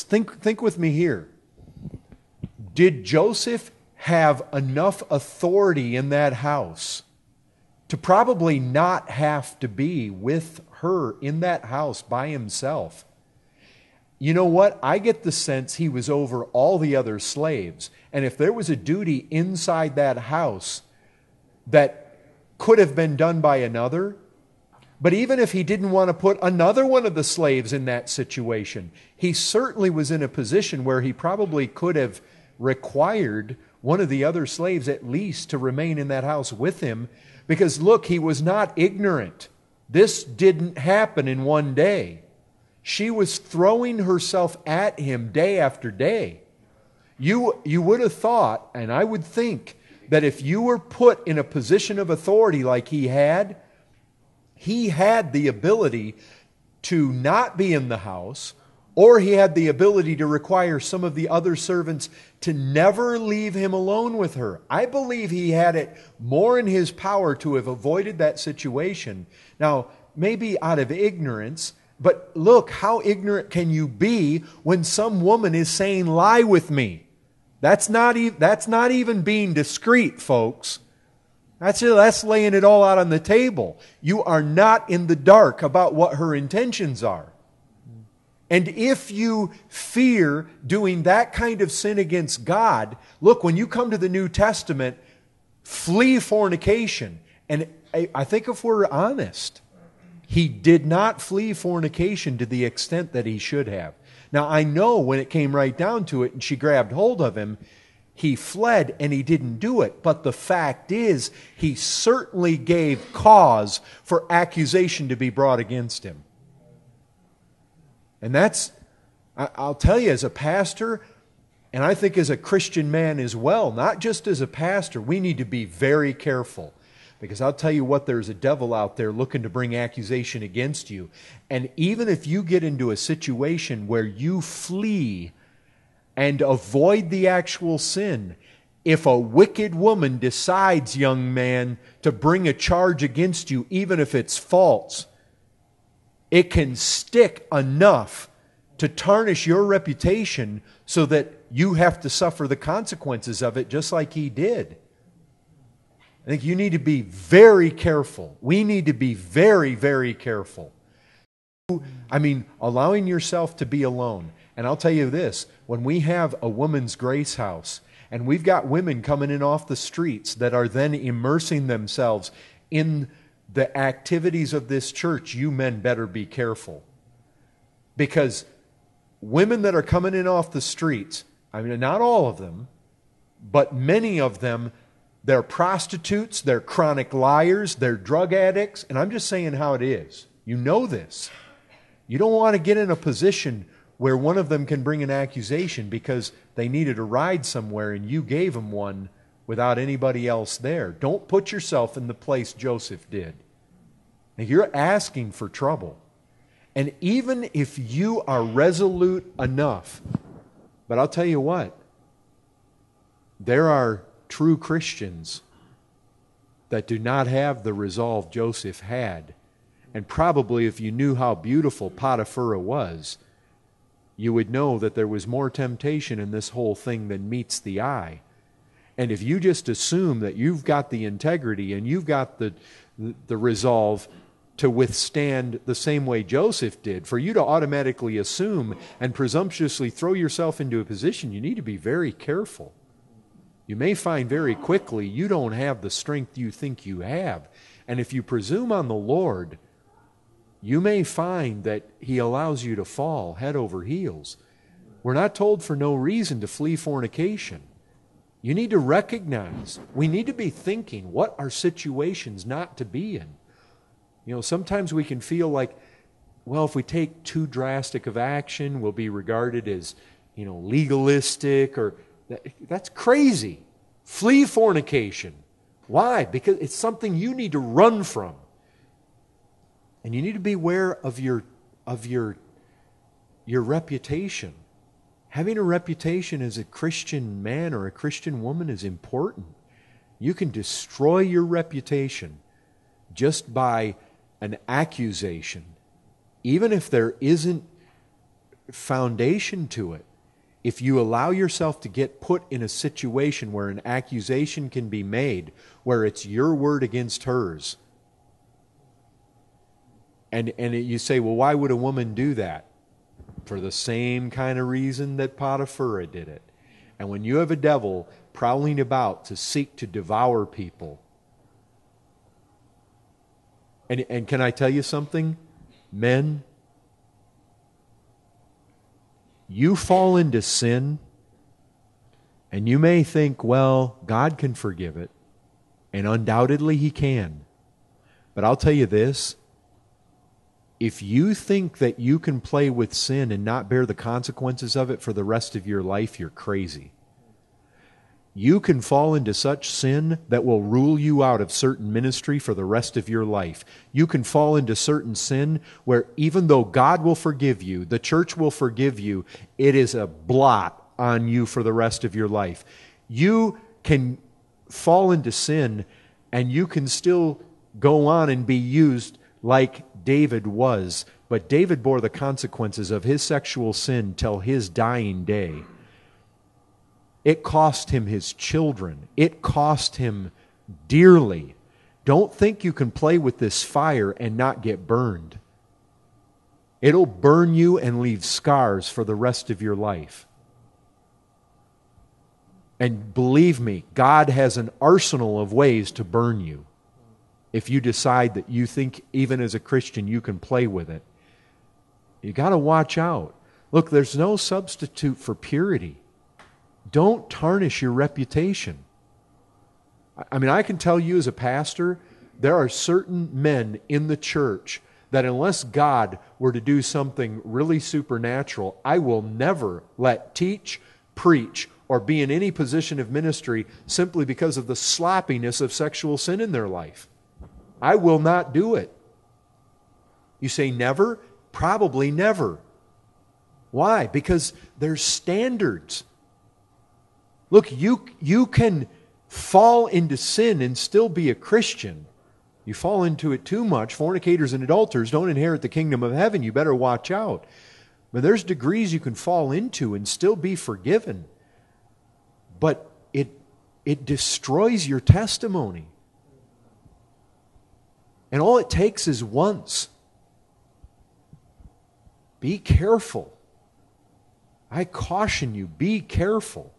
Think with me here. Did Joseph have enough authority in that house to probably not have to be with her in that house by himself? You know what? I get the sense he was over all the other slaves. And if there was a duty inside that house that could have been done by another, but even if he didn't want to put another one of the slaves in that situation, he certainly was in a position where he probably could have required one of the other slaves at least to remain in that house with him. Because look, he was not ignorant. This didn't happen in one day. She was throwing herself at him day after day. You would have thought, and I would think, that if you were put in a position of authority like he had the ability to not be in the house, or he had the ability to require some of the other servants to never leave him alone with her. I believe he had it more in his power to have avoided that situation. Now, maybe out of ignorance, but look, how ignorant can you be when some woman is saying, "Lie with me"? That's not even being discreet, folks. That's laying it all out on the table. You are not in the dark about what her intentions are. And if you fear doing that kind of sin against God, look, when you come to the New Testament, flee fornication. And I think if we're honest, he did not flee fornication to the extent that he should have. Now, I know when it came right down to it and she grabbed hold of him, he fled and he didn't do it. But the fact is, he certainly gave cause for accusation to be brought against him. And I'll tell you, as a pastor, and I think as a Christian man as well, not just as a pastor, we need to be very careful. Because I'll tell you what, there's a devil out there looking to bring accusation against you. And even if you get into a situation where you flee and avoid the actual sin, if a wicked woman decides, young man, to bring a charge against you, even if it's false, it can stick enough to tarnish your reputation so that you have to suffer the consequences of it just like he did. I think you need to be very careful. We need to be very, very careful. Allowing yourself to be alone. And I'll tell you this, when we have a women's grace house, and we've got women coming in off the streets that are then immersing themselves in the activities of this church, you men better be careful. Because women that are coming in off the streets, not all of them, but many of them, they're prostitutes, they're chronic liars, they're drug addicts, and I'm just saying how it is. You know this. You don't want to get in a position where one of them can bring an accusation because they needed a ride somewhere and you gave them one without anybody else there. Don't put yourself in the place Joseph did. Now, you're asking for trouble. And even if you are resolute enough, but I'll tell you what, there are true Christians that do not have the resolve Joseph had. And probably if you knew how beautiful Potiphar was, you would know that there was more temptation in this whole thing than meets the eye. And if you just assume that you've got the integrity and you've got the resolve to withstand the same way Joseph did, for you to automatically assume and presumptuously throw yourself into a position, you need to be very careful. You may find very quickly you don't have the strength you think you have. And if you presume on the Lord, you may find that He allows you to fall head over heels. We're not told for no reason to flee fornication. You need to recognize, we need to be thinking, what are situations not to be in? Sometimes we can feel like, well, if we take too drastic of action, we'll be regarded as, legalistic or... That's crazy. Flee fornication. Why? Because it's something you need to run from. And you need to be aware of your reputation. Having a reputation as a Christian man or a Christian woman is important. You can destroy your reputation just by an accusation, even if there isn't foundation to it. If you allow yourself to get put in a situation where an accusation can be made, where it's your word against hers, and you say, well, why would a woman do that? For the same kind of reason that Potiphar did it. And when you have a devil prowling about to seek to devour people, and can I tell you something? Men, you fall into sin, and you may think, well, God can forgive it, and undoubtedly He can. But I'll tell you this, if you think that you can play with sin and not bear the consequences of it for the rest of your life, you're crazy. You can fall into such sin that will rule you out of certain ministry for the rest of your life. You can fall into certain sin where even though God will forgive you, the church will forgive you, it is a blot on you for the rest of your life. You can fall into sin and you can still go on and be used like David was. But David bore the consequences of his sexual sin till his dying day. It cost him his children. It cost him dearly. Don't think you can play with this fire and not get burned. It'll burn you and leave scars for the rest of your life. And believe me, God has an arsenal of ways to burn you. If you decide that you think, even as a Christian, you can play with it. You got to watch out. Look, there's no substitute for purity. Don't tarnish your reputation. I mean, I can tell you as a pastor, there are certain men in the church that unless God were to do something really supernatural, I will never let teach, preach, or be in any position of ministry simply because of the sloppiness of sexual sin in their life. I will not do it. You say never? Probably never. Why? Because there's standards. Look, you can fall into sin and still be a Christian. You fall into it too much. Fornicators and adulterers don't inherit the kingdom of heaven. You better watch out. But there's degrees you can fall into and still be forgiven. But it destroys your testimony. And all it takes is once. Be careful. I caution you, be careful.